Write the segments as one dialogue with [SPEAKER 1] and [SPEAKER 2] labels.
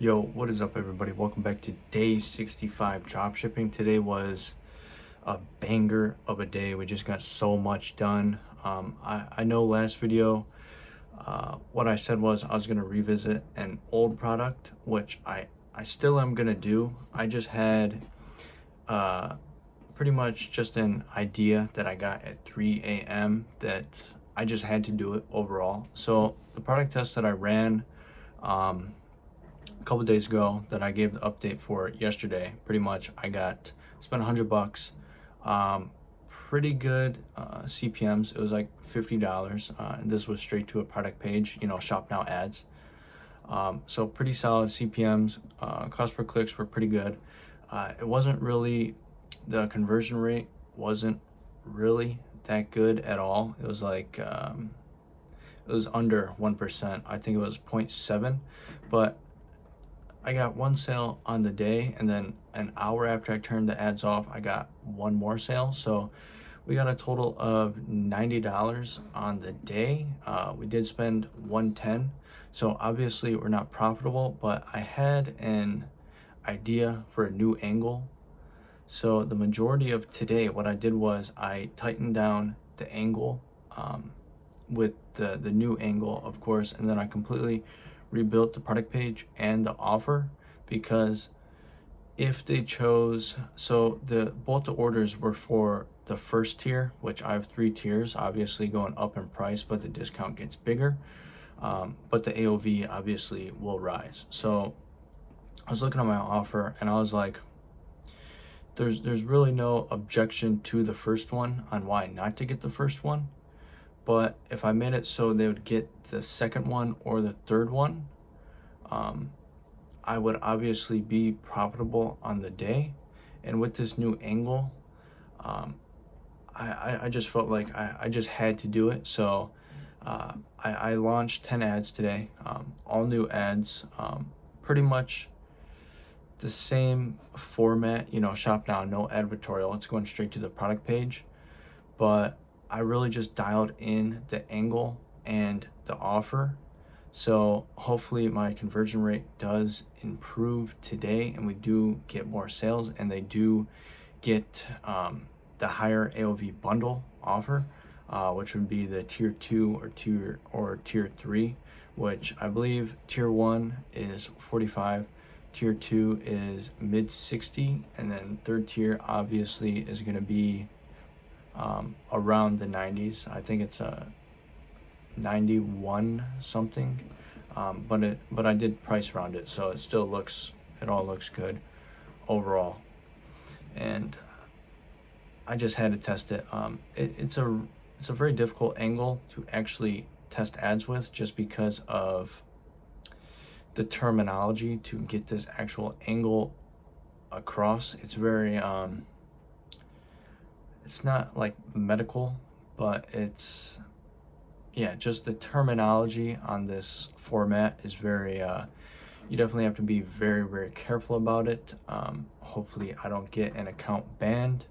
[SPEAKER 1] Yo, what is up, everybody? Welcome back to day 65 dropshipping. Today was a banger of a day. We just got so much done. I know last video, what I said was I was going to revisit an old product, which I still am going to do. I just had pretty much just an idea that I got at 3 a.m. that I just had to do it overall. So the product test that I ran, a couple days ago that I gave the update for yesterday, pretty much I spent $100. Pretty good CPMs. It was like $50, and this was straight to a product page, shop now ads. So pretty solid CPMs. Cost per clicks were pretty good. It wasn't really, the conversion rate wasn't really that good at all. It was like it was under 1%. I think it was 0.7, but I got one sale on the day, and then an hour after I turned the ads off, I got one more sale. So we got a total of $90 on the day. We did spend 110. So obviously we're not profitable, but I had an idea for a new angle. So the majority of today, what I did was I tightened down the angle with the new angle, of course, and then I completely rebuilt the product page and the offer, because if they chose, so both the orders were for the first tier, which I have 3 tiers, obviously going up in price, but the discount gets bigger, but the AOV obviously will rise. So I was looking at my offer and I was like, there's really no objection to the first one on why not to get the first one. But if I made it so they would get the second one or the third one, I would obviously be profitable on the day. And with this new angle, I just felt like I just had to do it. So I launched 10 ads today, all new ads, pretty much the same format, shop now, no advertorial. It's going straight to the product page. But I really just dialed in the angle and the offer. So hopefully my conversion rate does improve today and we do get more sales, and they do get the higher AOV bundle offer, which would be the tier 2 or tier 3, which I believe tier 1 is 45, tier 2 is mid 60, and then third tier obviously is going to be around the 90s. I think it's a 91 something, but I did price round it, so it all looks good overall, and I just had to test it. It's a very difficult angle to actually test ads with, just because of the terminology to get this actual angle across. It's very it's not like medical, but it's, yeah, just the terminology on this format is very you definitely have to be very, very careful about it. Hopefully I don't get an account banned,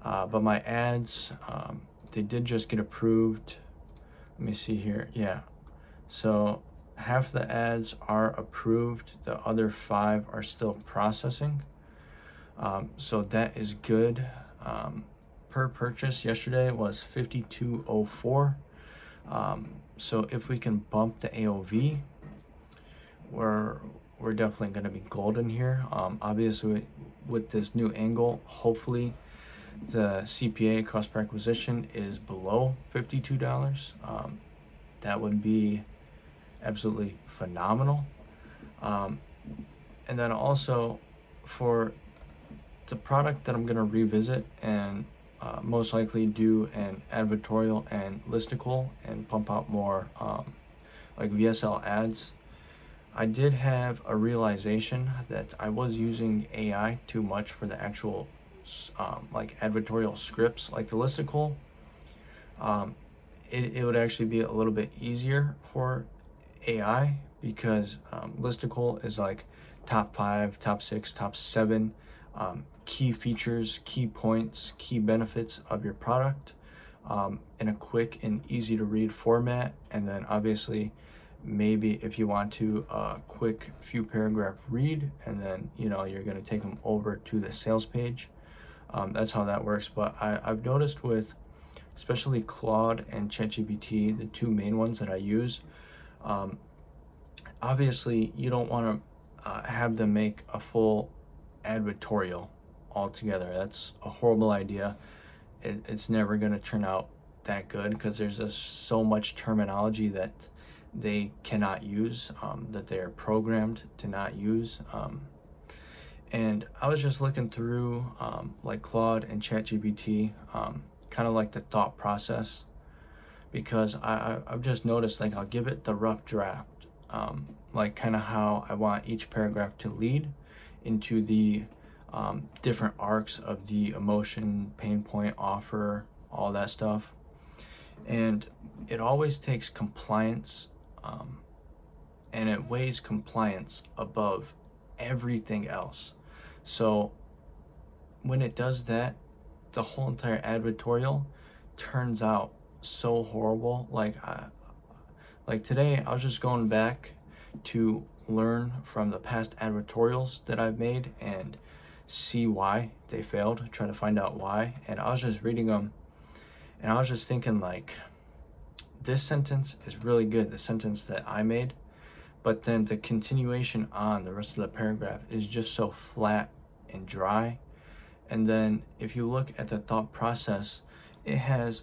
[SPEAKER 1] but my ads, they did just get approved. Let me see here. Yeah, so half the ads are approved, the other 5 are still processing, so that is good. Per purchase yesterday was 5204. So if we can bump the AOV, we're definitely going to be golden here. Obviously with this new angle, hopefully the CPA, cost per acquisition, is below $52. That would be absolutely phenomenal. And then also for the product that I'm going to revisit and most likely do an advertorial and listicle and pump out more like VSL ads, I did have a realization that I was using AI too much for the actual like advertorial scripts. Like the listicle, it would actually be a little bit easier for AI, because listicle is like top 5, top 6, top 7 key features, key points, key benefits of your product in a quick and easy to read format. And then obviously maybe if you want to quick few paragraph read, and then you're going to take them over to the sales page. That's how that works. But I've noticed with especially Claude and ChatGPT, the two main ones that I use, um, obviously you don't want to have them make a full advertorial altogether. That's a horrible idea. It's never going to turn out that good because there's just so much terminology that they cannot use, that they are programmed to not use. And I was just looking through like Claude and ChatGPT, kind of like the thought process, because I've just noticed, like, I'll give it the rough draft, like kind of how I want each paragraph to lead into the different arcs of the emotion, pain point, offer, all that stuff. And it always takes compliance, and it weighs compliance above everything else. So when it does that, the whole entire advertorial turns out so horrible. Like today, I was just going back to learn from the past advertorials that I've made and see why they failed, try to find out why. And I was just reading them, and I was just thinking, like, this sentence is really good, the sentence that I made, but then the continuation on the rest of the paragraph is just so flat and dry. And then if you look at the thought process, it has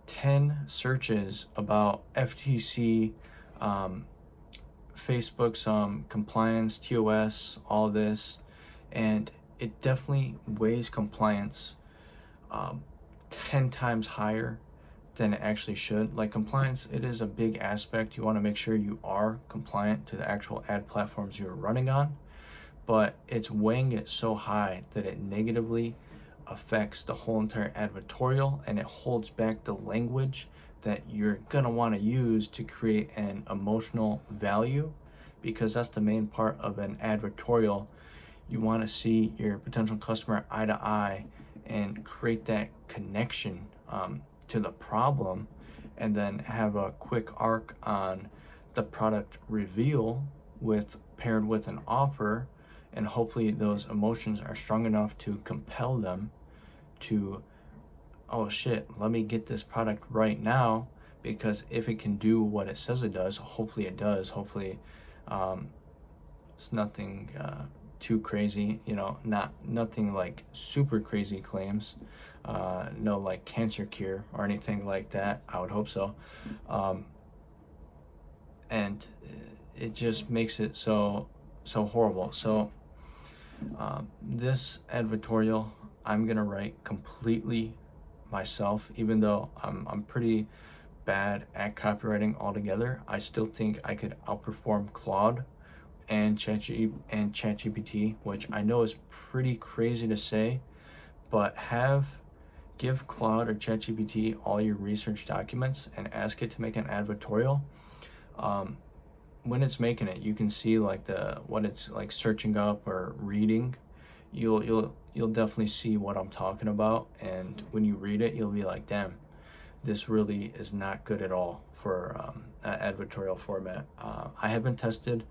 [SPEAKER 1] 10 searches about FTC, Facebook's compliance, TOS, all this, and it definitely weighs compliance 10 times higher than it actually should. Like, compliance, it is a big aspect. You want to make sure you are compliant to the actual ad platforms you're running on, but it's weighing it so high that it negatively affects the whole entire advertorial, and it holds back the language that you're gonna want to use to create an emotional value, because that's the main part of an advertorial. You want to see your potential customer eye to eye and create that connection to the problem, and then have a quick arc on the product reveal with paired with an offer, and hopefully those emotions are strong enough to compel them to, oh shit, let me get this product right now, because if it can do what it says it does, hopefully it does. Hopefully it's nothing too crazy, nothing like super crazy claims, no like cancer cure or anything like that. I would hope so. And it just makes it so horrible. So this advertorial I'm gonna write completely myself, even though I'm pretty bad at copywriting altogether. I still think I could outperform Claude and ChatGPT, which I know is pretty crazy to say, but give Claude or ChatGPT all your research documents and ask it to make an advertorial. When it's making it, you can see like what it's like searching up or reading. You'll definitely see what I'm talking about, and when you read it, you'll be like, damn, this really is not good at all for advertorial format. I haven't tested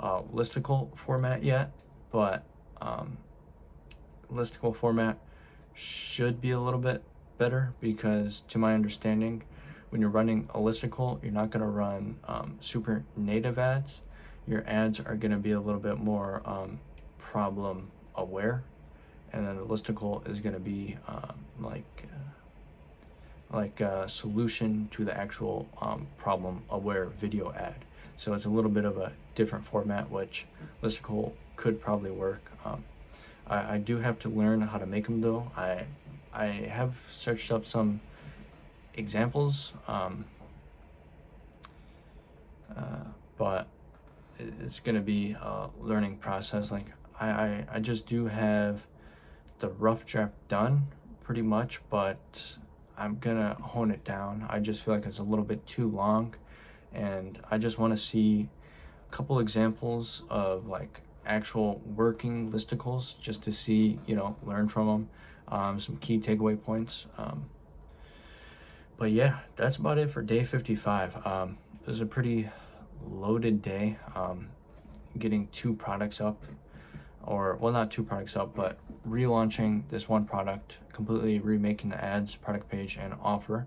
[SPEAKER 1] listicle format yet, but listicle format should be a little bit better, because to my understanding, when you're running a listicle, you're not going to run super native ads. Your ads are going to be a little bit more problem aware, and then the listicle is going to be like a solution to the actual problem aware video ad. So it's a little bit of a different format, which listicle could probably work. I do have to learn how to make them though. I have searched up some examples, but it's going to be a learning process. Like, I just do have the rough draft done pretty much, but I'm gonna hone it down. I just feel like it's a little bit too long, and I just want to see a couple examples of like actual working listicles, just to see, learn from them, some key takeaway points. But yeah, that's about it for day 55. It was a pretty loaded day, getting 2 products up, or well, not 2 products up, but relaunching this one product, completely remaking the ads, product page, and offer,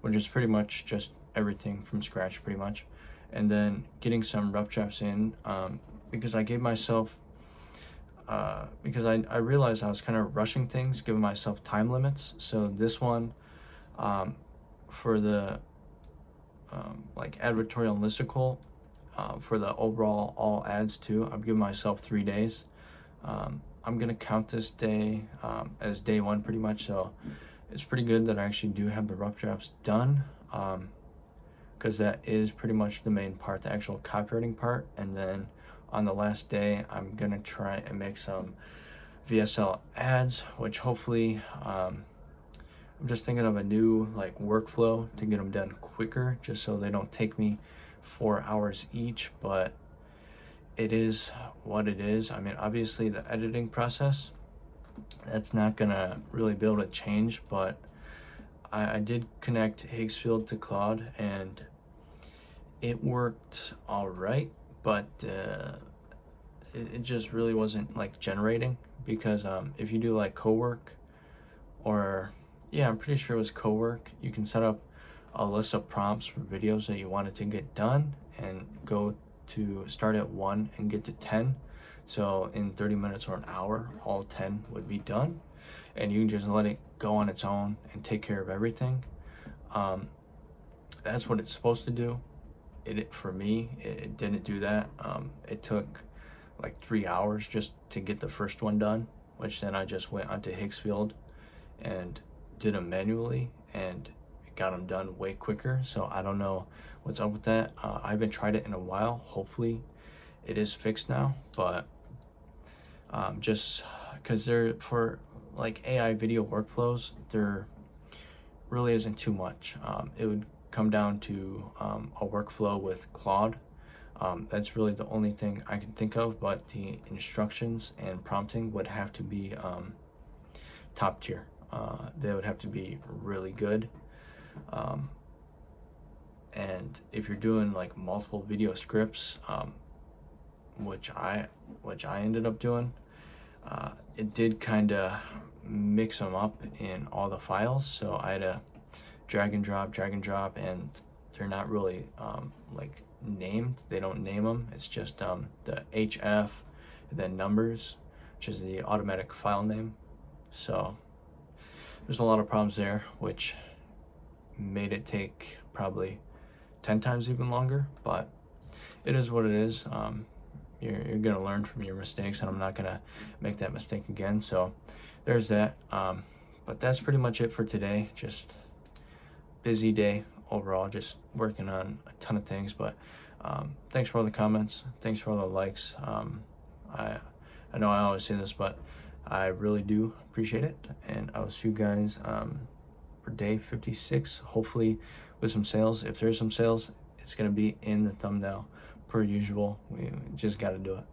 [SPEAKER 1] which is pretty much just everything from scratch pretty much, and then getting some rep drops in, because I gave myself because I realized I was kind of rushing things, giving myself time limits. So this one, for the like advertorial and listicle, for the overall all ads too, I'm giving myself 3 days. I'm gonna count this day as day 1 pretty much. So it's pretty good that I actually do have the rough drafts done, because that is pretty much the main part, the actual copywriting part. And then on the last day, I'm gonna try and make some VSL ads, which hopefully, I'm just thinking of a new like workflow to get them done quicker, just so they don't take me 4 hours each. But it is what it is. I mean, obviously the editing process, that's not gonna really be able to change, but I did connect Higgsfield to Claude, and it worked all right, but it just really wasn't like generating, because if you do like co-work, or yeah, I'm pretty sure it was co-work, you can set up a list of prompts for videos that you wanted to get done, and go to start at 1 and get to 10. So in 30 minutes or an hour, all 10 would be done, and you can just let it go on its own and take care of everything. That's what it's supposed to do. For me, it didn't do that. It took like 3 hours just to get the first one done, which then I just went onto Higgsfield and did them manually, and got them done way quicker. So I don't know what's up with that. I haven't tried it in a while. Hopefully it is fixed now, but just because they're for like AI video workflows, there really isn't too much. It would come down to a workflow with Claude. That's really the only thing I can think of, but the instructions and prompting would have to be top tier. They would have to be really good. And if you're doing like multiple video scripts, which I ended up doing, it did kind of mix them up in all the files. So I had to drag and drop, and they're not really like named. They don't name them. It's just the HF, and then numbers, which is the automatic file name. So there's a lot of problems there, which made it take probably 10 times even longer, but it is what it is. You're gonna learn from your mistakes, and I'm not gonna make that mistake again. So there's that. But that's pretty much it for today. Just busy day overall, just working on a ton of things. But thanks for all the comments, thanks for all the likes. I know I always say this, but I really do appreciate it, and I'll see you guys for day 56, hopefully with some sales. If there's some sales, it's gonna be in the thumbnail per usual. We just got to do it.